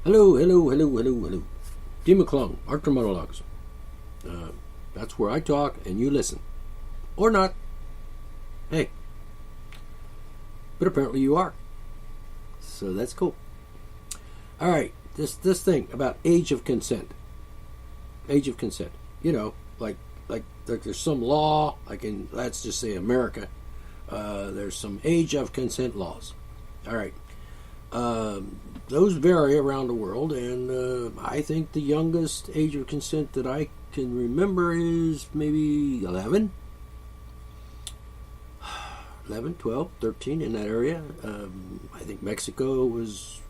Hello, hello, hello, hello, hello. Jim McClung, Art to Monologues. That's where I talk and you listen. Or not. Hey. But apparently you are. So that's cool. Alright, this thing about age of consent. Age of consent. You know, like there's some law, like in, let's just say America, there's some age of consent laws. Alright. Those vary around the world, and I think the youngest age of consent that I can remember is maybe 11, 12, 13, in that area. I think Mexico was,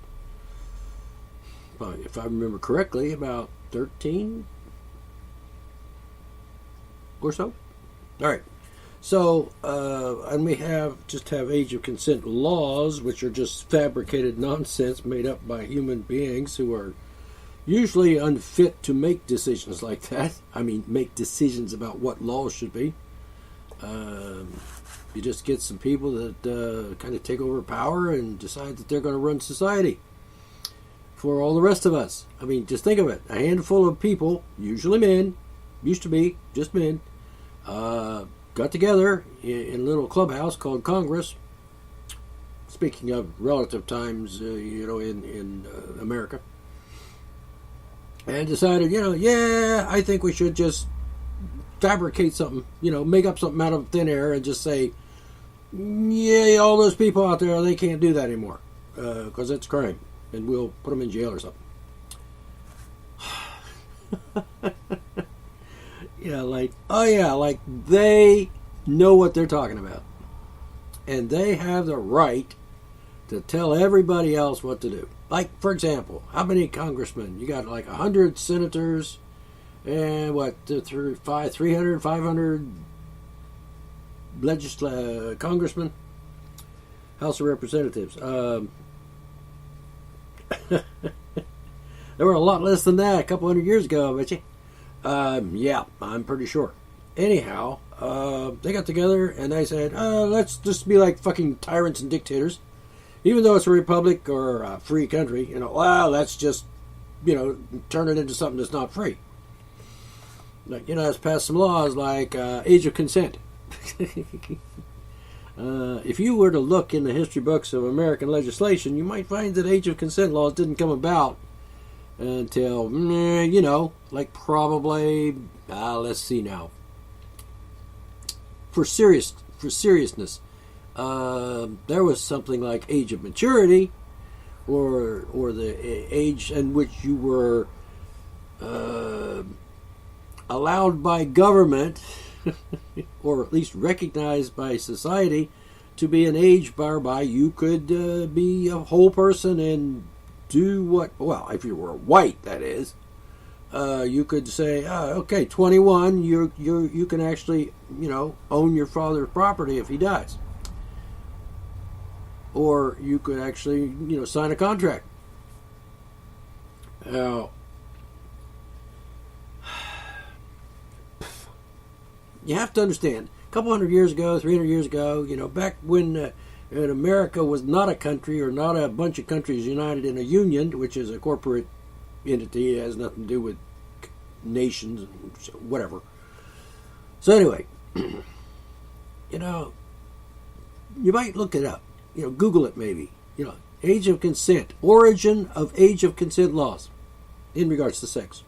if I remember correctly, about 13 or so. All right. So, and we have age of consent laws, which are just fabricated nonsense made up by human beings who are usually unfit to make decisions like that. I mean, make decisions about what laws should be. You just get some people that kind of take over power and decide that they're going to run society for all the rest of us. I mean, just think of it. A handful of people, usually men, used to be just men, got together in a little clubhouse called Congress. Speaking of relative times, in America, and decided, I think we should just fabricate something, make up something out of thin air and just say, yeah, all those people out there, they can't do that anymore because it's crime, and we'll put them in jail or something. Like they know what they're talking about. And they have the right to tell everybody else what to do. Like, for example, how many congressmen? You got like 100 senators and 300, 500 congressmen, House of Representatives. There were a lot less than that a couple hundred years ago, I bet you. Yeah, I'm pretty sure. Anyhow, they got together and they said, let's just be like fucking tyrants and dictators. Even though it's a republic or a free country, let's just, turn it into something that's not free. Like, let's pass some laws like age of consent. If you were to look in the history books of American legislation, you might find that age of consent laws didn't come about until, probably, let's see now. For seriousness, there was something like age of maturity, or the age in which you were allowed by government, or at least recognized by society, to be an age whereby you could be a whole person and do what, if you were white, that is, you could say, okay, 21, you can actually, own your father's property if he dies. Or you could actually, sign a contract. Now, you have to understand, a couple hundred years ago, 300 years ago, back when America was not a country or not a bunch of countries united in a union, which is a corporate entity, it has nothing to do with nations, whatever. So anyway, you might look it up. Google it maybe. Age of consent, origin of age of consent laws in regards to sex.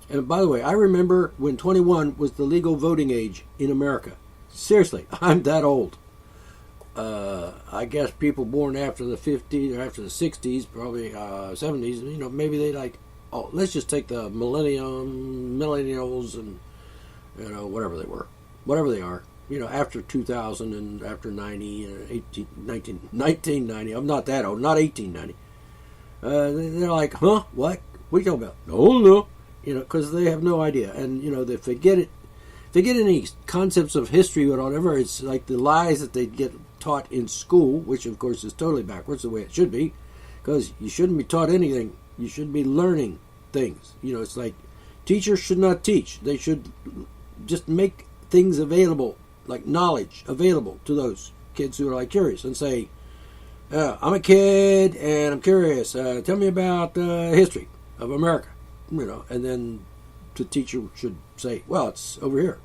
And by the way, I remember when 21 was the legal voting age in America. Seriously, I'm that old. I guess people born after the 50s or after the 60s, probably 70s, maybe they let's just take the millennials and, whatever they are, after 2000 and after 90, 1990. I'm not that old, not 1890. They're like, huh? What? What are you talking about? No. Because they have no idea. And, if they get any concepts of history or whatever, it's like the lies that they get taught in school, which of course is totally backwards the way it should be, because you shouldn't be taught anything. You should be learning things. It's like teachers should not teach. They should just make things available, like knowledge available to those kids who are curious, and say, I'm a kid and I'm curious. Tell me about the history of America. And then the teacher should say, well, it's over here.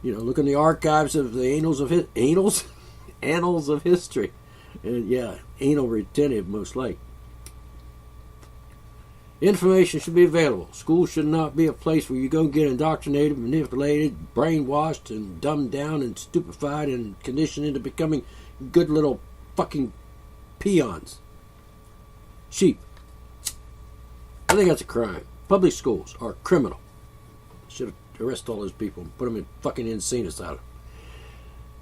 Look in the archives of the annals of history. And yeah, anal retentive, most likely. Information should be available. School should not be a place where you go and get indoctrinated, manipulated, brainwashed, and dumbed down, and stupefied, and conditioned into becoming good little fucking peons. Sheep. I think that's a crime. Public schools are criminal. Should arrest all those people and put them in fucking insane asylum.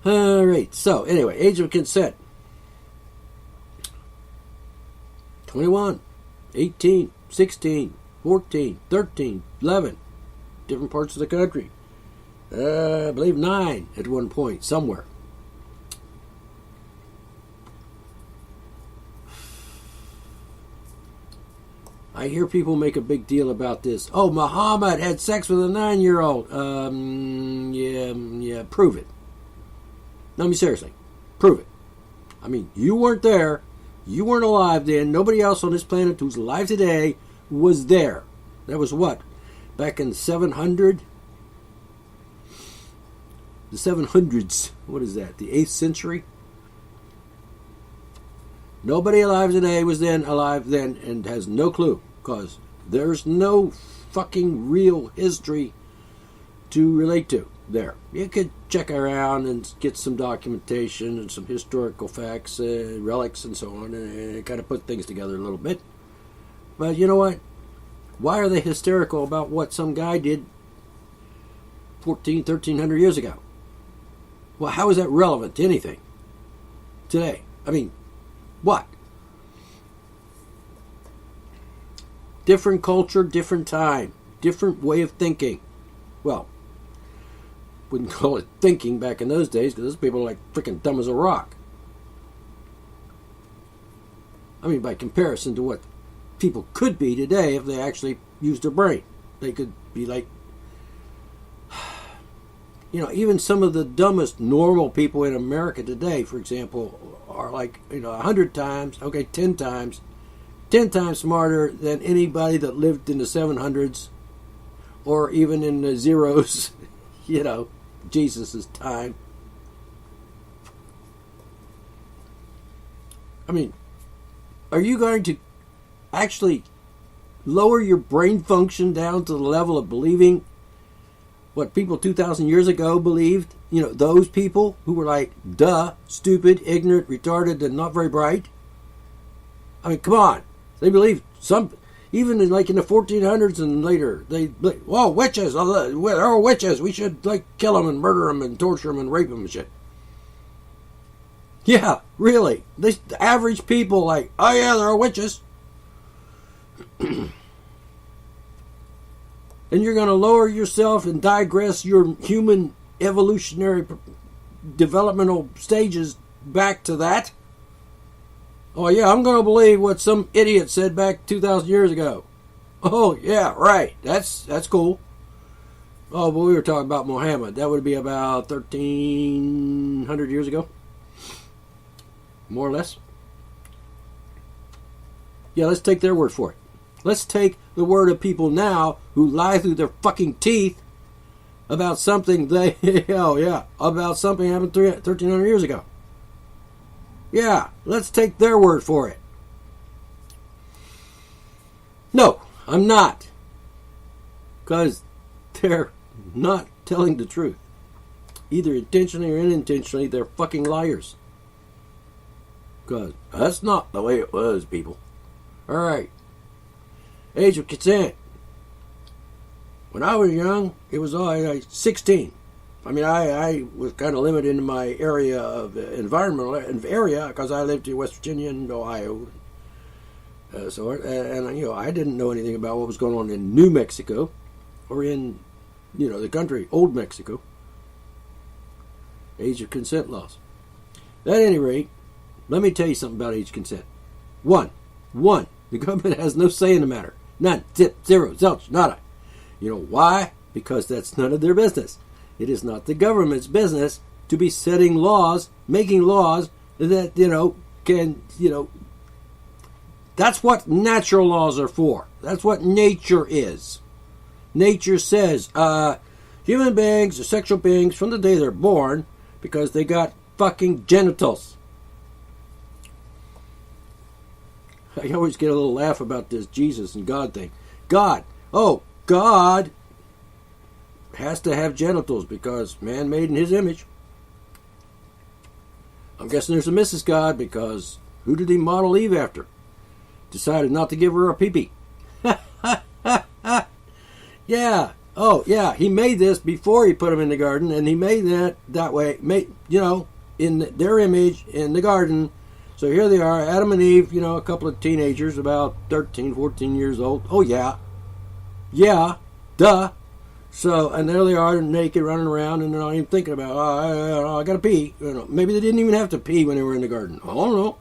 Alright, so anyway, age of consent. 21, 18, 16, 14, 13, 11. Different parts of the country. I believe 9 at one point, somewhere. I hear people make a big deal about this. Oh, Muhammad had sex with a 9-year-old. Yeah, prove it. No, I mean, seriously. Prove it. I mean, you weren't there. You weren't alive then. Nobody else on this planet who's alive today was there. That was what? Back in 700? The 700s. What is that? The 8th century? Nobody alive today was alive then and has no clue. Because there's no fucking real history to relate to there. You could check around and get some documentation and some historical facts, relics and so on, and kind of put things together a little bit. But you know what? Why are they hysterical about what some guy did 1,300 years ago? Well, how is that relevant to anything today? I mean, what? Different culture, different time, different way of thinking. Well, wouldn't call it thinking back in those days because those people are like freaking dumb as a rock. I mean, by comparison to what people could be today if they actually used their brain. They could be like, even some of the dumbest normal people in America today, for example, are like, 100 times, 10 times, 10 times smarter than anybody that lived in the 700s or even in the zeros, Jesus' time. I mean, are you going to actually lower your brain function down to the level of believing what people 2,000 years ago believed? Those people who were like, duh, stupid, ignorant, retarded, and not very bright? I mean, come on. They believed even in the 1400s and later, they believed, whoa, witches, they're all witches. We should kill them and murder them and torture them and rape them and shit. Yeah, really. The average people oh yeah, they're all witches. And you're going to lower yourself and digress your human evolutionary developmental stages back to that? Oh yeah, I'm going to believe what some idiot said back 2,000 years ago. Oh yeah, right. That's cool. Oh, but we were talking about Muhammad. That would be about 1,300 years ago. More or less. Yeah, let's take their word for it. Let's take the word of people now who lie through their fucking teeth about something about something happened 1,300 years ago. Yeah, let's take their word for it. No, I'm not. Because they're not telling the truth. Either intentionally or unintentionally, they're fucking liars. Because that's not the way it was, people. Alright. Age of consent. When I was young, it was 16. I mean, I was kind of limited in my area of environmental area because I lived in West Virginia and Ohio. I didn't know anything about what was going on in New Mexico or in, the country, Old Mexico. Age of consent laws. At any rate, let me tell you something about age consent. One, the government has no say in the matter. None. Zip. Zero. Zilch. Nada. You know why? Because that's none of their business. It is not the government's business to be setting laws, making laws that, can, that's what natural laws are for. That's what nature is. Nature says human beings are sexual beings from the day they're born because they got fucking genitals. I always get a little laugh about this Jesus and God thing. God has to have genitals because man made in his image. I'm guessing there's a Mrs. God because who did he model Eve after? Decided not to give her a pee-pee. Yeah. Oh, yeah. He made this before he put them in the garden, and he made that way. In their image in the garden. So here they are, Adam and Eve, a couple of teenagers, about 13, 14 years old. Oh, yeah. Yeah. Duh. So, and there they are, naked, running around, and they're not even thinking about, I gotta pee. Maybe they didn't even have to pee when they were in the garden. I don't know.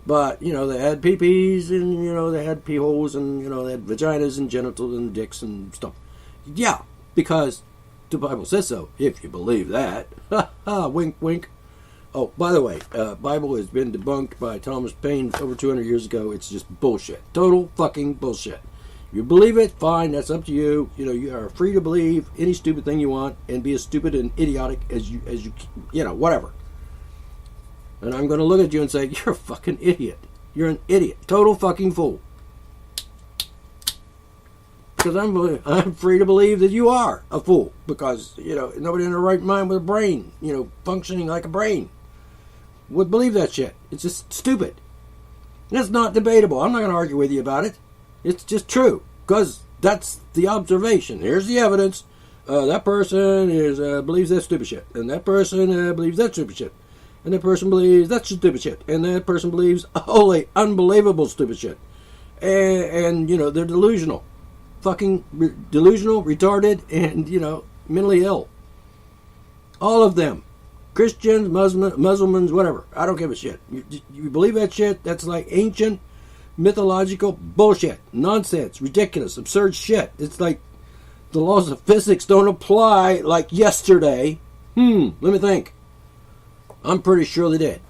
But, they had pee-pees, and, they had pee holes, and, they had vaginas and genitals and dicks and stuff. Yeah, because the Bible says so, if you believe that. Wink, wink. Oh, by the way, Bible has been debunked by Thomas Paine over 200 years ago. It's just bullshit. Total fucking bullshit. If you believe it, fine, that's up to you. You are free to believe any stupid thing you want and be as stupid and idiotic as you whatever. And I'm going to look at you and say, you're a fucking idiot. You're an idiot. Total fucking fool. Because I'm free to believe that you are a fool. Because, nobody in their right mind with a brain, functioning like a brain, would believe that shit. It's just stupid. And it's not debatable. I'm not going to argue with you about it. It's just true. Because that's the observation. Here's the evidence. That person believes that stupid shit. And that person believes that stupid shit. And that person believes that's stupid shit. And that person believes holy, unbelievable stupid shit. And they're delusional. Fucking delusional, retarded, and, mentally ill. All of them. Christians, Muslims, whatever. I don't give a shit. You believe that shit? That's like ancient, mythological bullshit. Nonsense. Ridiculous. Absurd shit. It's like the laws of physics don't apply like yesterday. Let me think. I'm pretty sure they did.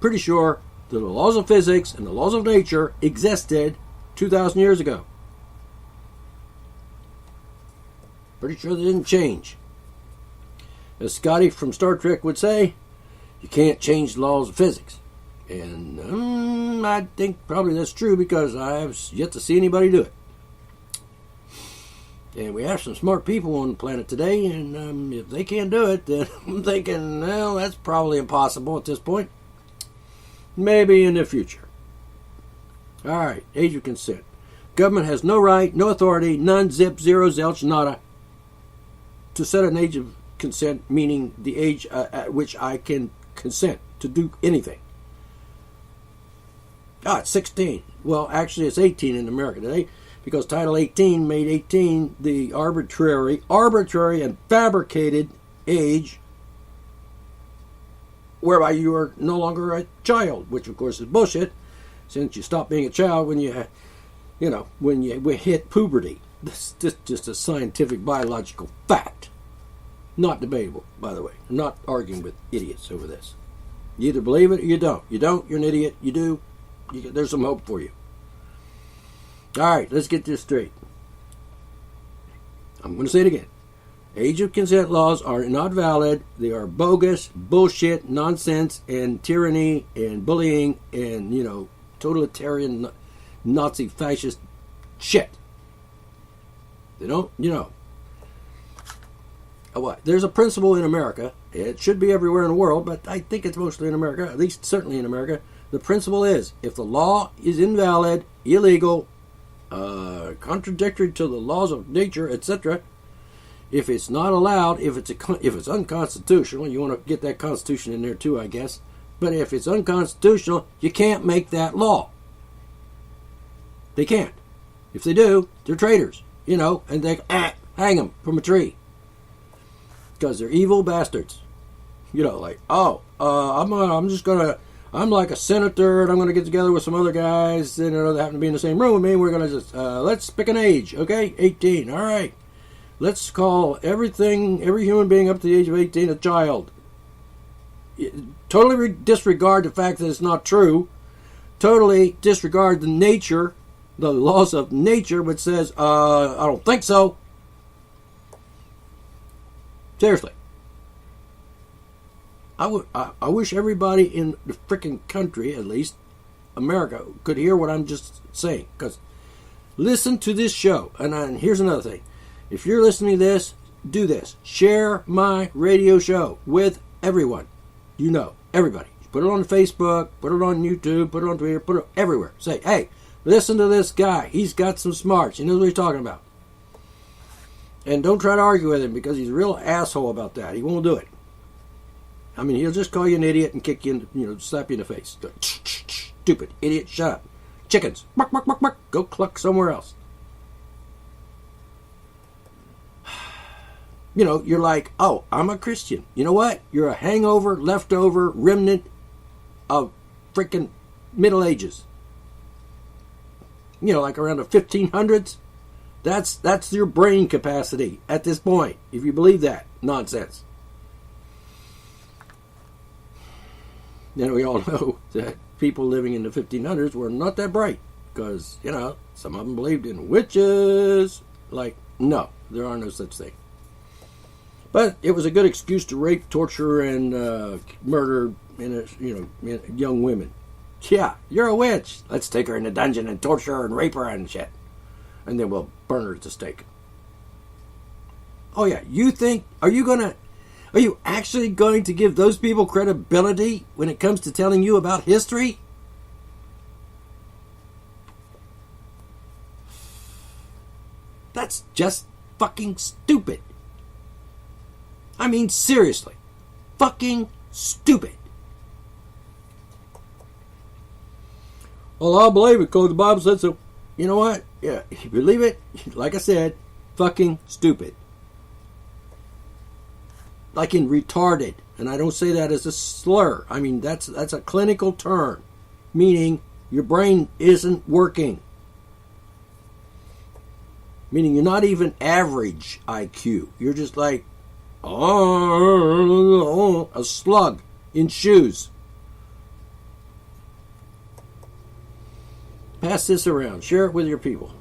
Pretty sure that the laws of physics and the laws of nature existed 2,000 years ago. Pretty sure they didn't change. As Scotty from Star Trek would say, you can't change the laws of physics. And I think probably that's true because I have yet to see anybody do it. And we have some smart people on the planet today, and if they can't do it, then I'm thinking, well, that's probably impossible at this point. Maybe in the future. All right, age of consent. Government has no right, no authority, none, zip, zero, zilch, nada, to set an age of consent, meaning the age at which I can consent to do anything. It's 16. Well, actually, it's 18 in America today, because Title 18 made 18 the arbitrary and fabricated age whereby you are no longer a child, which of course is bullshit, since you stop being a child when you hit puberty. This is just a scientific biological fact. Not debatable, by the way. I'm not arguing with idiots over this. You either believe it or you don't. You don't, you're an idiot. You do, there's some hope for you. All right, let's get this straight. I'm going to say it again. Age of consent laws are not valid. They are bogus, bullshit, nonsense, and tyranny, and bullying, and, totalitarian, Nazi, fascist shit. They don't, What? There's a principle in America. It should be everywhere in the world, but I think it's mostly in America, at least certainly in America. The principle is, if the law is invalid, illegal, contradictory to the laws of nature, etc., if it's not allowed, if it's unconstitutional, you want to get that Constitution in there too, I guess. But if it's unconstitutional, you can't make that law. They can't. If they do, they're traitors, and they hang them from a tree because they're evil bastards. I'm like a senator, and I'm going to get together with some other guys, that happen to be in the same room with me. We're going to just, let's pick an age, okay? 18, all right. Let's call every human being up to the age of 18 a child. totally disregard the fact that it's not true. Totally disregard the nature, the laws of nature, which says, I don't think so. Seriously. I wish everybody in the freaking country, at least America, could hear what I'm just saying. Because listen to this show. And here's another thing. If you're listening to this, do this. Share my radio show with everyone. You know, everybody. Put it on Facebook, put it on YouTube, put it on Twitter, put it everywhere. Say, hey, listen to this guy. He's got some smarts. He knows what he's talking about. And don't try to argue with him because he's a real asshole about that. He won't do it. I mean, he'll just call you an idiot and kick you in, slap you in the face. Stupid idiot, shut up. Chickens, bark, bark, bark, bark. Go cluck somewhere else. You're like, oh, I'm a Christian. You know what? You're a hangover, leftover, remnant of freaking Middle Ages. Like around the 1500s. That's your brain capacity at this point, if you believe that nonsense. We all know that people living in the 1500s were not that bright because, some of them believed in witches. Like, no, there are no such thing. But it was a good excuse to rape, torture, and murder young women. Yeah, you're a witch. Let's take her in the dungeon and torture her and rape her and shit. And then we'll burn her at the stake. Oh yeah, are you actually going to give those people credibility when it comes to telling you about history? That's just fucking stupid. I mean, seriously. Fucking stupid. Well, I'll believe it because the Bible said so. You know what? Yeah, if you believe it, like I said, fucking stupid. Like in retarded. And I don't say that as a slur. I mean, that's a clinical term. Meaning your brain isn't working. Meaning you're not even average IQ. You're just like, a slug in shoes. Pass this around. Share it with your people.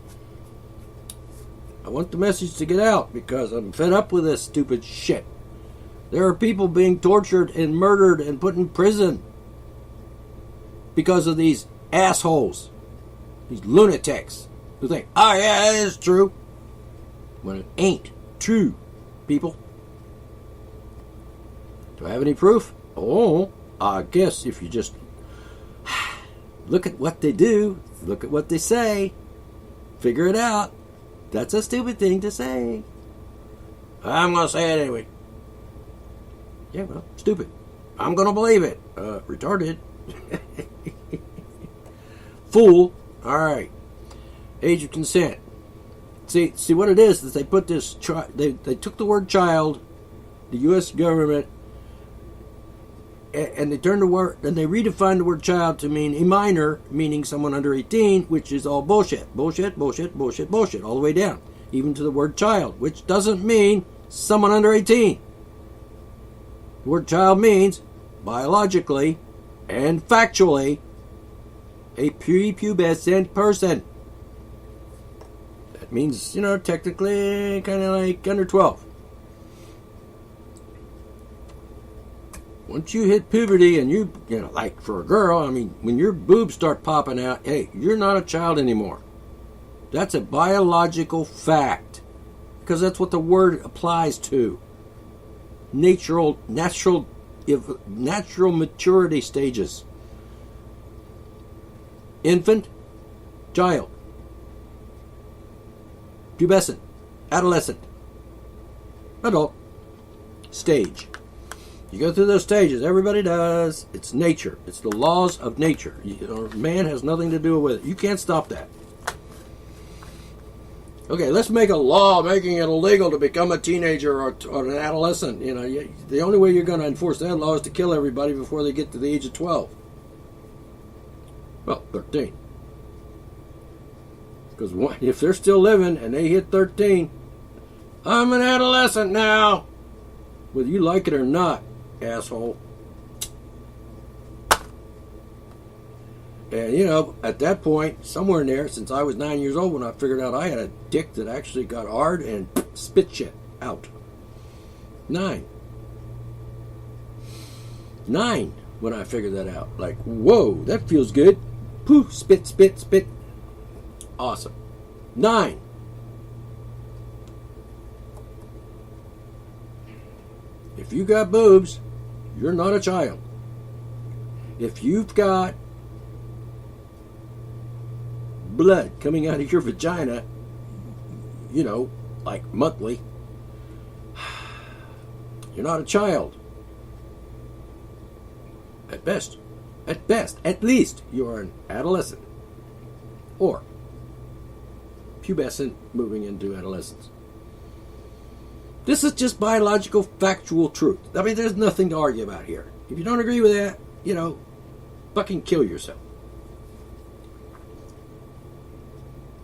I want the message to get out because I'm fed up with this stupid shit. There are people being tortured and murdered and put in prison because of these assholes, these lunatics who think, oh yeah, that is true, when it ain't true, people. Do I have any proof? Oh, I guess if you just look at what they do, look at what they say, figure it out. That's a stupid thing to say. I'm going to say it anyway. Yeah, well, stupid. I'm going to believe it. Retarded. Fool. All right. Age of consent. See what it is they put this. They took the word child, the U.S. government, and they turned the word, and they redefined the word child to mean a minor, meaning someone under 18, which is all bullshit, bullshit, bullshit, bullshit, bullshit, all the way down, even to the word child, which doesn't mean someone under 18. The word child means biologically and factually a prepubescent person. That means, technically kind of like under 12. Once you hit puberty and like for a girl, I mean, when your boobs start popping out, hey, you're not a child anymore. That's a biological fact. Because that's what the word applies to. Natural maturity stages. Infant, child. Pubescent, adolescent, adult, stage. You go through those stages. Everybody does. It's nature. It's the laws of nature. Man has nothing to do with it. You can't stop that. Okay, let's make a law making it illegal to become a teenager or an adolescent. The only way you're going to enforce that law is to kill everybody before they get to the age of 12. Well, 13. Because if they're still living and they hit 13, I'm an adolescent now. Whether you like it or not, asshole. And, you know, at that point, somewhere in there, since I was 9 years old when I figured out I had a dick that actually got hard and spit shit out. 9 when I figured that out. Like, whoa, that feels good. Poof, spit, spit, spit. Awesome. 9. If you got boobs, you're not a child. If you've got blood coming out of your vagina, you know, like monthly, you're not a child. At best, at least, you are an adolescent. Or pubescent moving into adolescence. This is just biological, factual truth. I mean, there's nothing to argue about here. If you don't agree with that, you know, fucking kill yourself.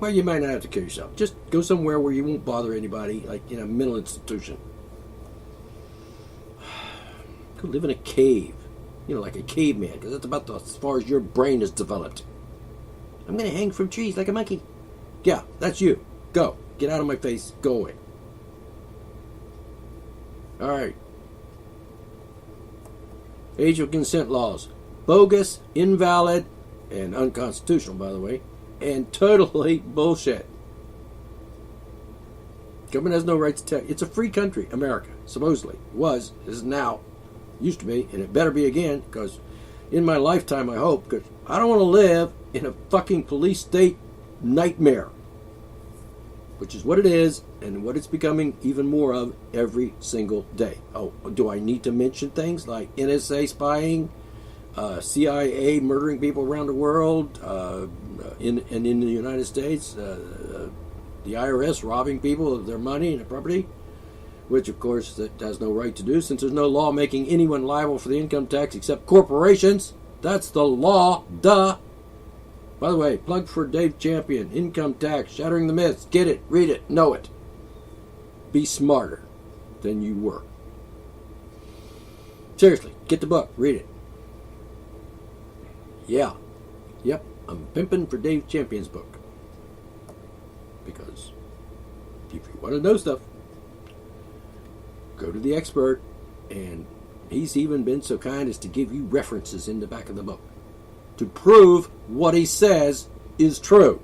Well, you might not have to kill yourself. Just go somewhere where you won't bother anybody, like in a mental institution. Go live in a cave. You know, like a caveman, because that's about as far as your brain is developed. I'm going to hang from trees like a monkey. Yeah, that's you. Go. Get out of my face. Go away. All right. Age of consent laws. Bogus, invalid, and unconstitutional, by the way, and totally bullshit. Government has no right to tell you. It's a free country, America, supposedly. It was, is now, used to be, and it better be again, because in my lifetime, I hope, because I don't want to live in a fucking police state nightmare, which is what it is, and what it's becoming even more of every single day. Oh, do I need to mention things like NSA spying, CIA murdering people around the world, in the United States, the IRS robbing people of their money and their property, which of course it has no right to do, since there's no law making anyone liable for the income tax except corporations. That's the law, duh. By the way, plug for Dave Champion, Income Tax, Shattering the Myths. Get it, read it, know it. Be smarter than you were. Seriously, get the book, read it. Yeah, yep, I'm pimping for Dave Champion's book. Because if you want to know stuff, go to the expert, and he's even been so kind as to give you references in the back of the book to prove what he says is true.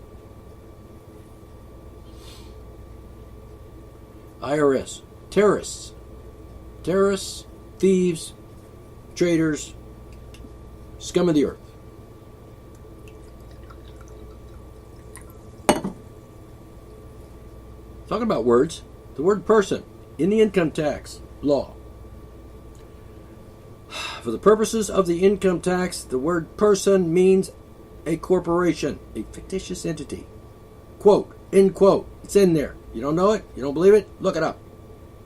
IRS, terrorists, thieves, traitors, scum of the earth. Talking about words, the word person in the income tax law. For the purposes of the income tax, the word person means a corporation, a fictitious entity. Quote, end quote. It's in there. You don't know it? You don't believe it? Look it up.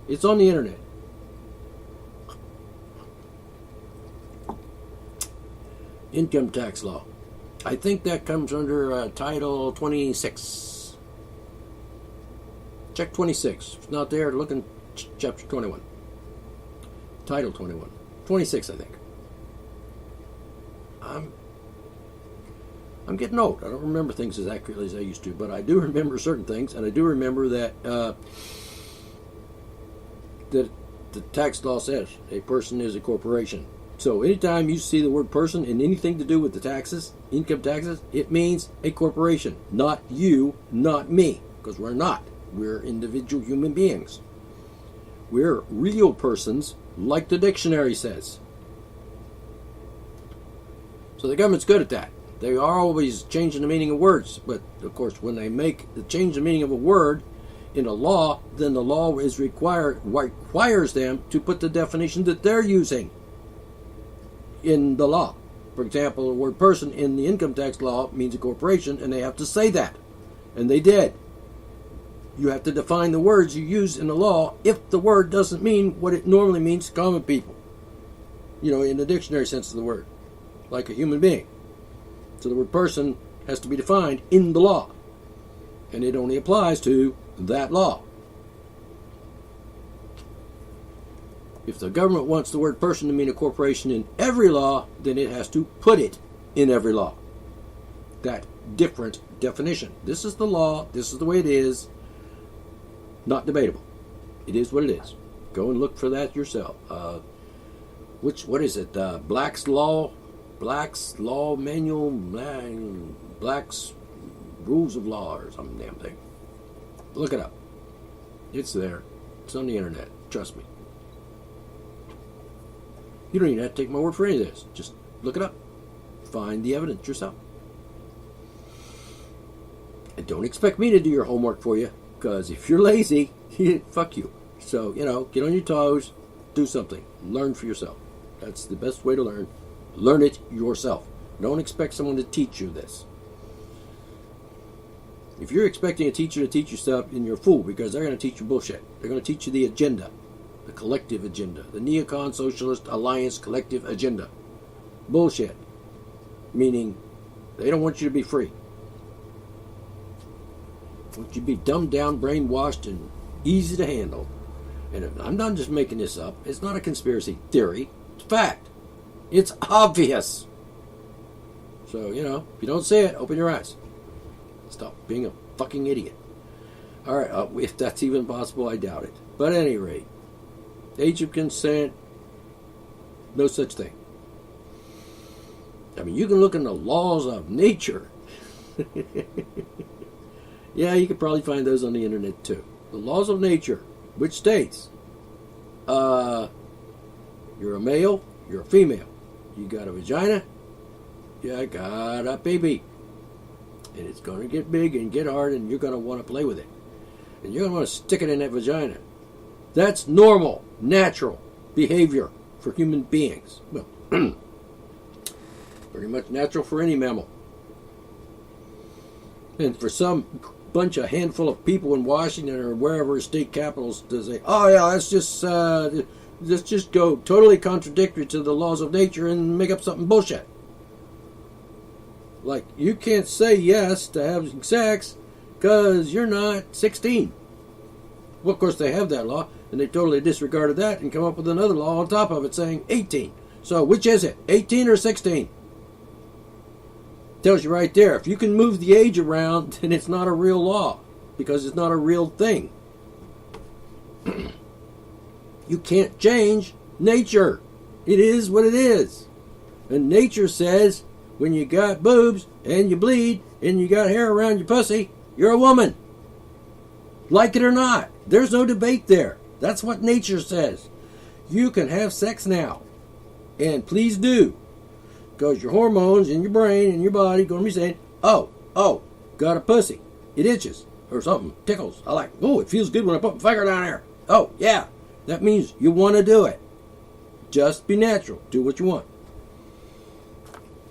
It's on the internet. Income tax law. I think that comes under Title 26. Check 26. If it's not there, look in Chapter 21. Title 21. 26, I think. I'm getting old. I don't remember things as accurately as I used to, but I do remember certain things, and I do remember that that the tax law says a person is a corporation. So anytime you see the word person in anything to do with the taxes, income taxes, it means a corporation. Not you, not me, because we're not. We're individual human beings. We're real persons, like the dictionary says. So the government's good at that. They are always changing the meaning of words, but of course when they change the meaning of a word in a law, then the law requires them to put the definition that they're using in the law. For example, the word person in the income tax law means a corporation, and they have to say that. And they did. You have to define the words you use in the law if the word doesn't mean what it normally means to common people. You know, in the dictionary sense of the word. Like a human being. So the word person has to be defined in the law. And it only applies to that law. If the government wants the word person to mean a corporation in every law, then it has to put it in every law. that different definition. This is the law. This is the way it is. Not debatable. It is what it is. Go and look for that yourself. What is it? Black's Law Manual, Black's Rules of Law, or some damn thing. Look it up. It's there. It's on the internet. Trust me. You don't even have to take my word for any of this. Just look it up. Find the evidence yourself. And don't expect me to do your homework for you, because if you're lazy, fuck you. So, get on your toes, do something. Learn for yourself. That's the best way to learn. Learn it yourself. Don't expect someone to teach you this. If you're expecting a teacher to teach you stuff, then you're a fool, because they're going to teach you bullshit. They're going to teach you the agenda, the collective agenda, the Neocon Socialist Alliance collective agenda. Bullshit. Meaning, they don't want you to be free. They want you to be dumbed down, brainwashed, and easy to handle. And I'm not just making this up. It's not a conspiracy theory. It's fact. It's obvious. So, if you don't see it, open your eyes. Stop being a fucking idiot. Alright, if that's even possible, I doubt it. But at any rate, age of consent, no such thing. I mean, you can look in the laws of nature. Yeah, you could probably find those on the internet too. The laws of nature, which states, you're a male, you're a female. You got a vagina, you got a baby. And it's going to get big and get hard, and you're going to want to play with it. And you're going to want to stick it in that vagina. That's normal, natural behavior for human beings. Well, pretty much natural for any mammal. And for some handful of people in Washington or wherever state capitals to say, oh yeah, let's just go totally contradictory to the laws of nature and make up something bullshit. Like, you can't say yes to having sex because you're not 16. Well, of course, they have that law, and they totally disregarded that and come up with another law on top of it saying 18. So, which is it? 18 or 16? Tells you right there. If you can move the age around, then it's not a real law, because it's not a real thing. You can't change nature. It is what it is. And nature says, when you got boobs and you bleed and you got hair around your pussy, you're a woman. Like it or not. There's no debate there. That's what nature says. You can have sex now. And please do. Because your hormones in your brain and your body going to be saying, oh, got a pussy. It itches. Or something. Tickles. It feels good when I put my finger down there. Oh, yeah. That means you want to do it. Just be natural. Do what you want.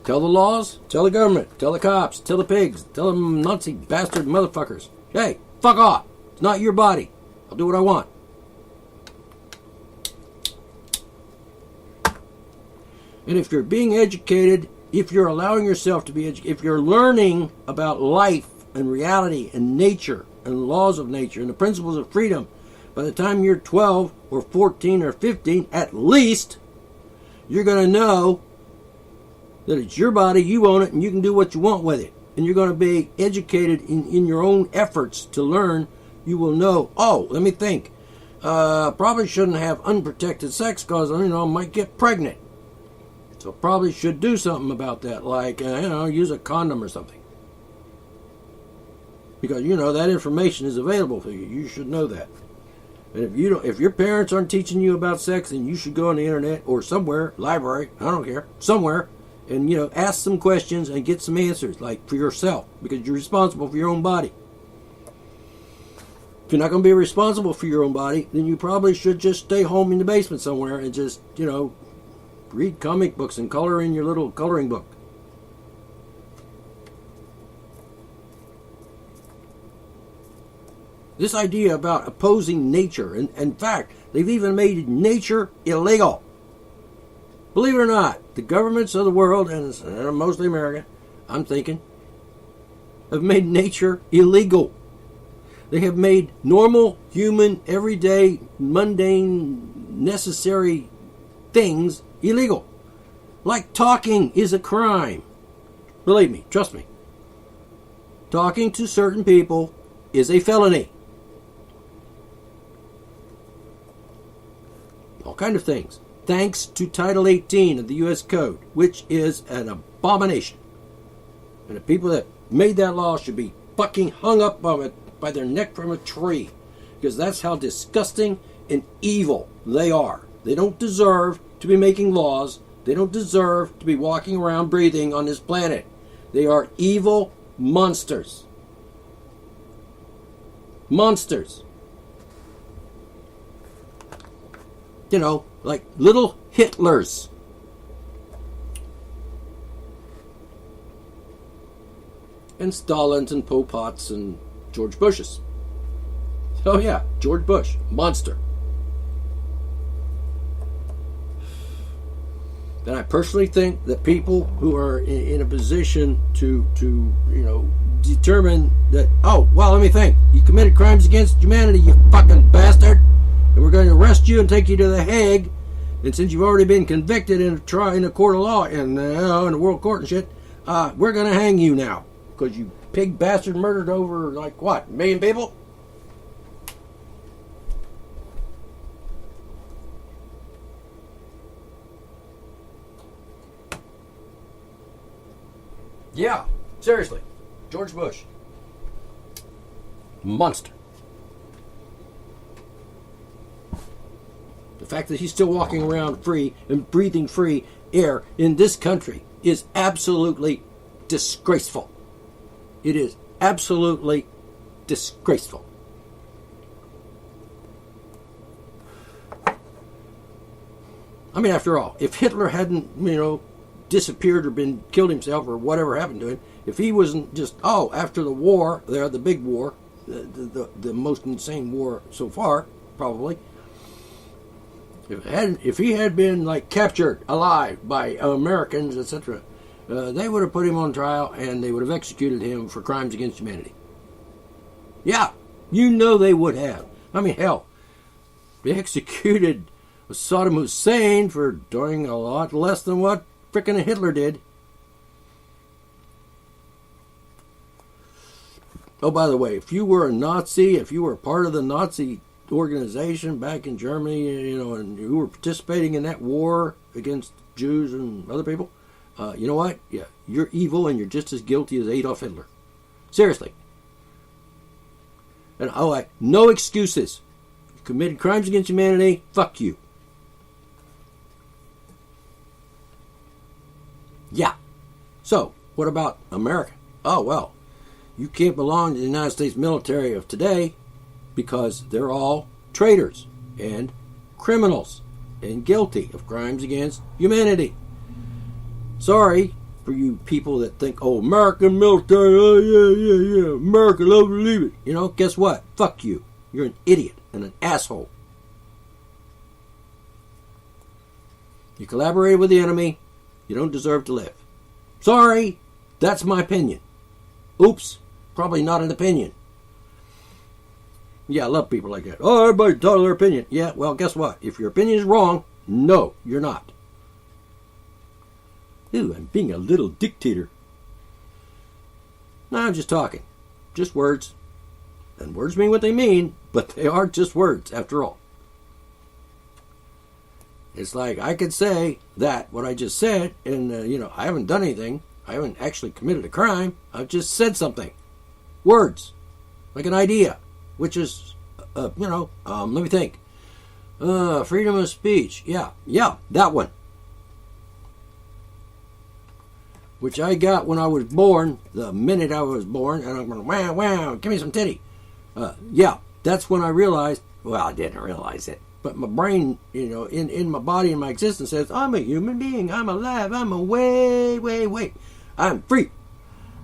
Tell the laws, tell the government, tell the cops, tell the pigs, tell them Nazi bastard motherfuckers. Hey, fuck off. It's not your body. I'll do what I want. And if you're being educated, if you're allowing yourself to be educated, if you're learning about life and reality and nature and laws of nature and the principles of freedom, by the time you're 12 or 14 or 15, at least, you're going to know that it's your body, you own it, and you can do what you want with it. And you're going to be educated in your own efforts to learn. You will know, let me think. Probably shouldn't have unprotected sex because, I might get pregnant. So probably should do something about that, like, use a condom or something. Because, that information is available for you. You should know that. And if your parents aren't teaching you about sex, then you should go on the internet or somewhere, library, I don't care, somewhere, and, ask some questions and get some answers, like for yourself, because you're responsible for your own body. If you're not going to be responsible for your own body, then you probably should just stay home in the basement somewhere and just, read comic books and color in your little coloring book. This idea about opposing nature, and in fact, they've even made nature illegal. Believe it or not, the governments of the world, and mostly America, I'm thinking, have made nature illegal. They have made normal, human, everyday, mundane, necessary things illegal. Like talking is a crime. Believe me, trust me. talking to certain people is a felony. All kind of things. Thanks to Title 18 of the U.S. Code, which is an abomination. And the people that made that law should be fucking hung up by their neck from a tree. Because that's how disgusting and evil they are. They don't deserve to be making laws. They don't deserve to be walking around breathing on this planet. They are evil monsters. Monsters. You know, like little Hitlers. And Stalins and Pol Pots and George Bushes. Oh yeah, George Bush, monster. And I personally think that people who are in a position to determine that, oh, well, let me think. You committed crimes against humanity, you fucking bastard. And we're going to arrest you and take you to The Hague. And since you've already been convicted in a court of law, in the world court and shit, we're going to hang you now. Because you pig bastard murdered over, like, what, 1 million people? Yeah, seriously. George Bush. Monster. The fact that he's still walking around free and breathing free air in this country is absolutely disgraceful. It is absolutely disgraceful. I mean, after all, if Hitler hadn't, disappeared or been killed himself or whatever happened to him, if he wasn't just, after the war, the big war, the most insane war so far, probably, if he had been, like, captured alive by Americans, etc., they would have put him on trial and they would have executed him for crimes against humanity. Yeah, they would have. I mean, hell, they executed Saddam Hussein for doing a lot less than what frickin' Hitler did. Oh, by the way, if you were a Nazi, if you were part of the Nazi organization back in Germany, and you were participating in that war against Jews and other people, you know what? Yeah, you're evil and you're just as guilty as Adolf Hitler. Seriously. And no excuses. You committed crimes against humanity, fuck you. Yeah. So, what about America? Oh, well, you can't belong to the United States military of today because they're all traitors and criminals and guilty of crimes against humanity. Sorry for you people that think, American military, yeah, America, love to leave it. Guess what? Fuck you. You're an idiot and an asshole. You collaborated with the enemy. You don't deserve to live. Sorry, that's my opinion. Oops, probably not an opinion. Yeah, I love people like that. Oh, everybody's entitled to their opinion. Yeah, well, guess what? If your opinion is wrong, no, you're not. Ooh, I'm being a little dictator. No, I'm just talking. Just words. And words mean what they mean, but they are just words, after all. It's like I could say that, what I just said, and, I haven't done anything. I haven't actually committed a crime. I've just said something. Words. Like an idea. Which is, let me think. Freedom of speech. Yeah, that one. Which I got when I was born, the minute I was born, and I'm going, wow, give me some titty. Yeah, that's when I realized, well, I didn't realize it, but my brain, in my body and my existence says, I'm a human being, I'm alive, I'm away, I'm free.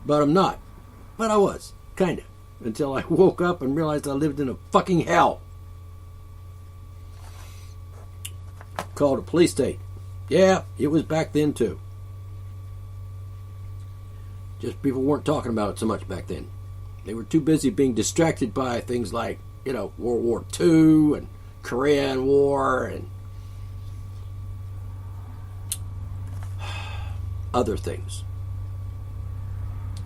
But I'm not. But I was, kind of, until I woke up and realized I lived in a fucking hell. Called a police state. Yeah, it was back then too. Just people weren't talking about it so much back then. They were too busy being distracted by things like, World War II and Korean War and other things.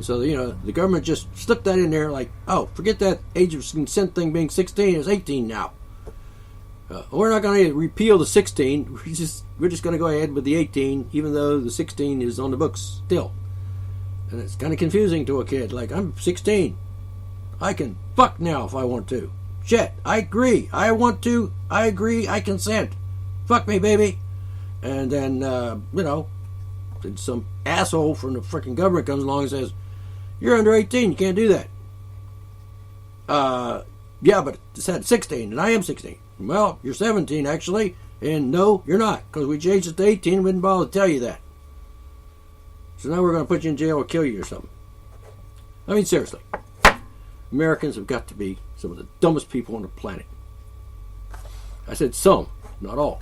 So, the government just slipped that in there like, oh, forget that age of consent thing being 16, it's 18 now. We're not going to repeal the 16. We're just going to go ahead with the 18, even though the 16 is on the books still. And it's kind of confusing to a kid. Like, I'm 16. I can fuck now if I want to. Shit, I agree. I want to. I agree. I consent. Fuck me, baby. And then, then some asshole from the freaking government comes along and says, you're under 18. You can't do that. Yeah, but it said 16, and I am 16. Well, you're 17, actually. And no, you're not, because we changed it to 18 and we didn't bother to tell you that. So now we're going to put you in jail or kill you or something. I mean, seriously. Americans have got to be some of the dumbest people on the planet. I said some, not all.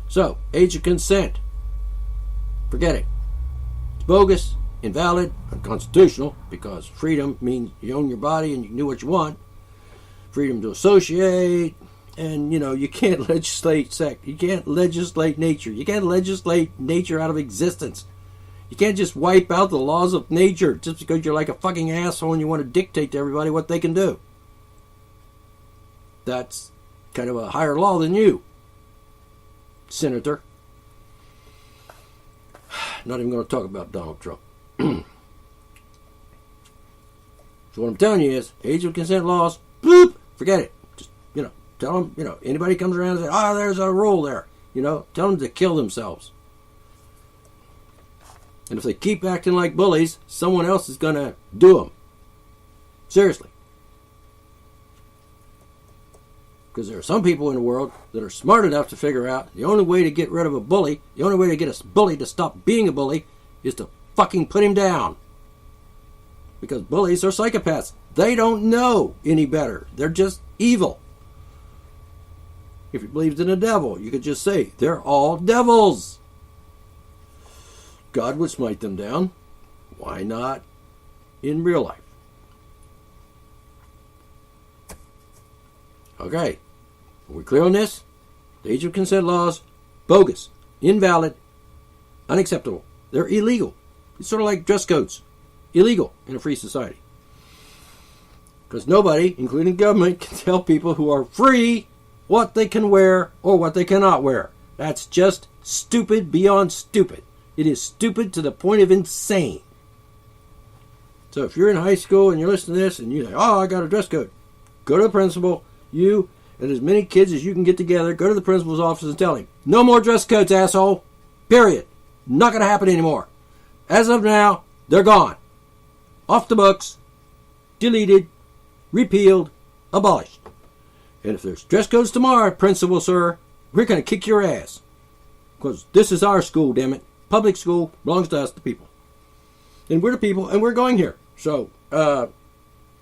So, age of consent. Forget it. It's bogus, invalid, unconstitutional, because freedom means you own your body and you can do what you want. Freedom to associate, and you can't legislate sex. You can't legislate nature. You can't legislate nature out of existence. You can't just wipe out the laws of nature just because you're like a fucking asshole and you want to dictate to everybody what they can do. That's kind of a higher law than you, Senator. Not even going to talk about Donald Trump. So what I'm telling you is, age of consent laws, boop, forget it. Just, tell them, anybody comes around and says, there's a rule there. Tell them to kill themselves. And if they keep acting like bullies, someone else is going to do them. Seriously. Because there are some people in the world that are smart enough to figure out the only way to get rid of a bully, the only way to get a bully to stop being a bully, is to fucking put him down. Because bullies are psychopaths. They don't know any better. They're just evil. If you believed in the devil, you could just say, they're all devils. God would smite them down. Why not in real life? Okay. Are we clear on this? The age of consent laws, bogus, invalid, unacceptable. They're illegal. It's sort of like dress codes. Illegal in a free society. Because nobody, including government, can tell people who are free what they can wear or what they cannot wear. That's just stupid beyond stupid. It is stupid to the point of insane. So if you're in high school and you're listening to this and you're like, I got a dress code, go to the principal, you and as many kids as you can get together, go to the principal's office and tell him, no more dress codes, asshole. Period. Not going to happen anymore. As of now, they're gone. Off the books, deleted, repealed, abolished. And if there's dress codes tomorrow, principal, sir, we're going to kick your ass. Because this is our school, damn it. Public school belongs to us, the people. And we're the people, and we're going here. So, no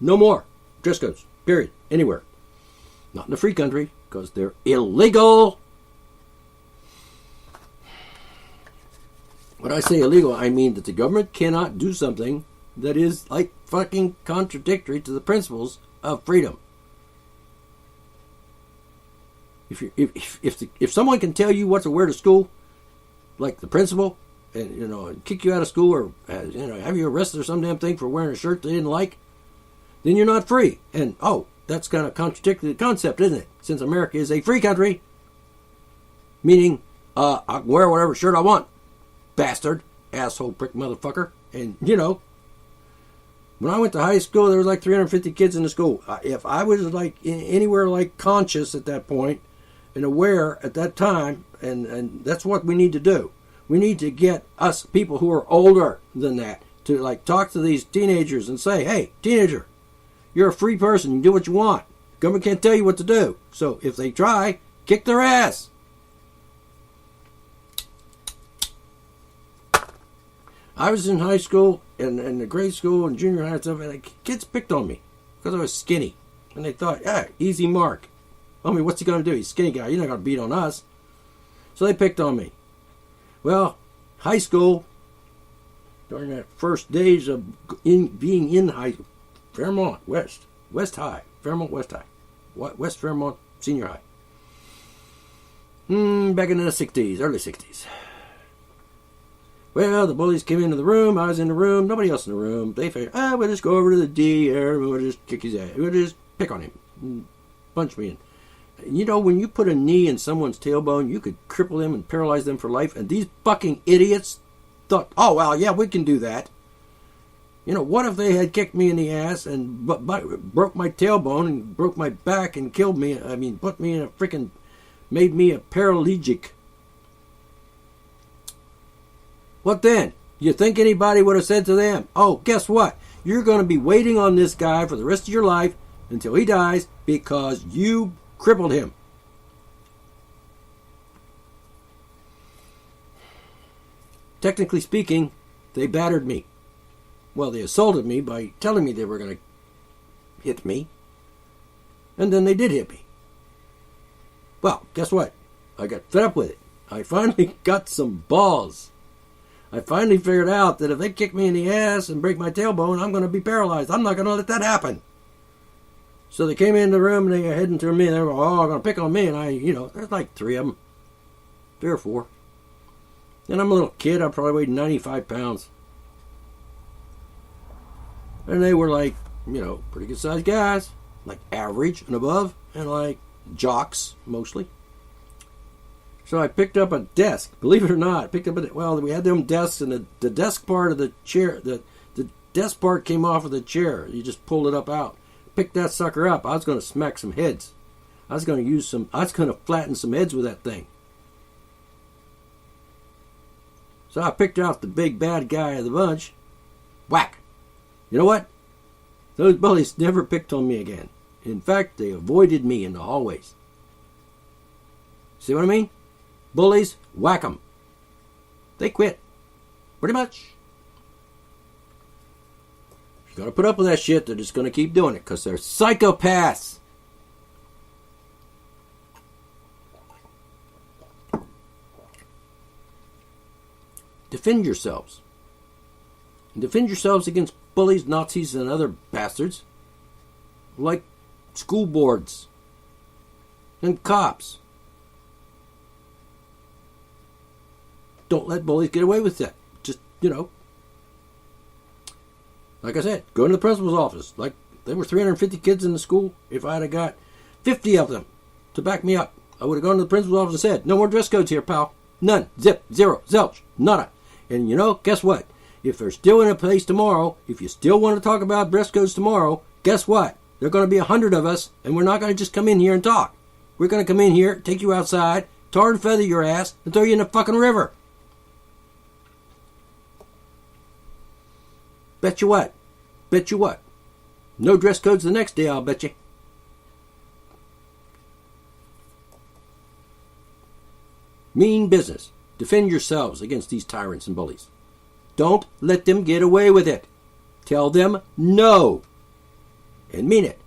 more dress codes, period, anywhere. Not in a free country, because they're illegal. When I say illegal, I mean that the government cannot do something that is like fucking contradictory to the principles of freedom. If someone can tell you what to wear to school, like the principal, and kick you out of school or have you arrested or some damn thing for wearing a shirt they didn't like, then you're not free. And that's kind of contradictory to the concept, isn't it? Since America is a free country, meaning I can wear whatever shirt I want, bastard, asshole, prick, motherfucker. And when I went to high school, there was like 350 kids in the school. If I was like anywhere like conscious at that point and aware at that time, and that's what we need to do. We need to get us people who are older than that to like talk to these teenagers and say, hey, teenager, you're a free person. You can do what you want. Government can't tell you what to do. So if they try, kick their ass. I was in high school and the grade school and junior high and stuff, and kids picked on me because I was skinny. And they thought, easy mark. I mean, what's he going to do? He's a skinny guy. You're not going to beat on us. So they picked on me. Well, high school, during that first days of being in high school, Fairmont West High, Fairmont West High, West Fairmont Senior High. Back in the 60s, early 60s. Well, the bullies came into the room. I was in the room. Nobody else in the room. They figured, we'll just go over to the D here and we'll just kick his ass. We'll just pick on him. And punch me in. You know, when you put a knee in someone's tailbone, you could cripple them and paralyze them for life. And these fucking idiots thought, oh, well, yeah, we can do that. You know, what if they had kicked me in the ass and broke my tailbone and broke my back and killed me? I mean, put me in a freaking, made me a paraplegic. What then? You think anybody would have said to them, oh, guess what? You're going to be waiting on this guy for the rest of your life until he dies because you crippled him. Technically speaking, they battered me. Well, they assaulted me by telling me they were going to hit me. And then they did hit me. Well, guess what? I got fed up with it. I finally got some balls. I finally figured out that if they kick me in the ass and break my tailbone, I'm going to be paralyzed. I'm not going to let that happen. So they came into the room and they were heading to me. And they were going to pick on me. And there's like 3 of them. 3 or 4. And I'm a little kid. I probably weighed 95 pounds. And they were like, pretty good sized guys. Like average and above. And like jocks, mostly. So I picked up a desk. Believe it or not, we had them desks, and the desk part of the chair, the desk part came off of the chair. You just pulled it up out. Picked that sucker up. I was going to smack some heads. I was going to flatten some heads with that thing. So I picked out the big bad guy of the bunch. Whack. You know what? Those bullies never picked on me again. In fact, they avoided me in the hallways. See what I mean? Bullies, whack 'em. They quit. Pretty much. You gotta put up with that shit. They're just gonna keep doing it because they're psychopaths. Defend yourselves. And defend yourselves against bullies, Nazis, and other bastards. Like school boards. And cops. Don't let bullies get away with that. Just, like I said, go to the principal's office. Like, there were 350 kids in the school. If I'd have got 50 of them to back me up, I would have gone to the principal's office and said, no more dress codes here, pal. None. Zip. Zero. Zilch. Nada. And guess what? If they're still in a place tomorrow, if you still want to talk about dress codes tomorrow, guess what? There are going to be 100 of us, and we're not going to just come in here and talk. We're going to come in here, take you outside, tar and feather your ass, and throw you in the fucking river. Bet you what? No dress codes the next day, I'll bet you. Mean business. Defend yourselves against these tyrants and bullies. Don't let them get away with it. Tell them no. And mean it.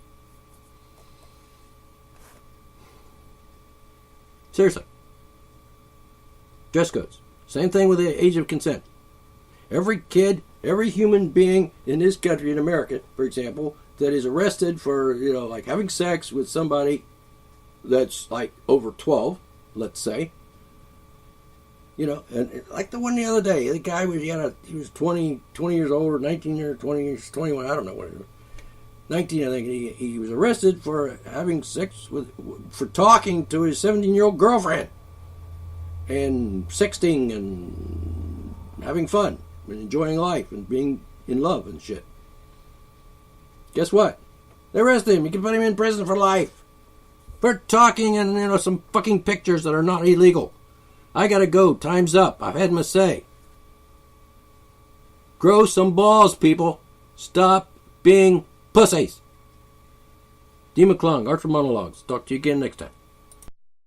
Seriously. Dress codes. Same thing with the age of consent. Every kid, every human being in this country, in America, for example, that is arrested for, like having sex with somebody that's like over 12, let's say, and like the one the other day, the guy he was 20 years old, or 19 or 20 years, 21, I don't know what it was. 19, I think. He was arrested for having sex for talking to his 17-year-old girlfriend and sexting and having fun and enjoying life and being in love and shit. Guess what? They arrested him. You can put him in prison for life for talking and some fucking pictures that are not illegal. I gotta go. Time's up. I've had my say. Grow some balls, people. Stop being pussies. D. McClung, Art for Monologues. Talk to you again next time.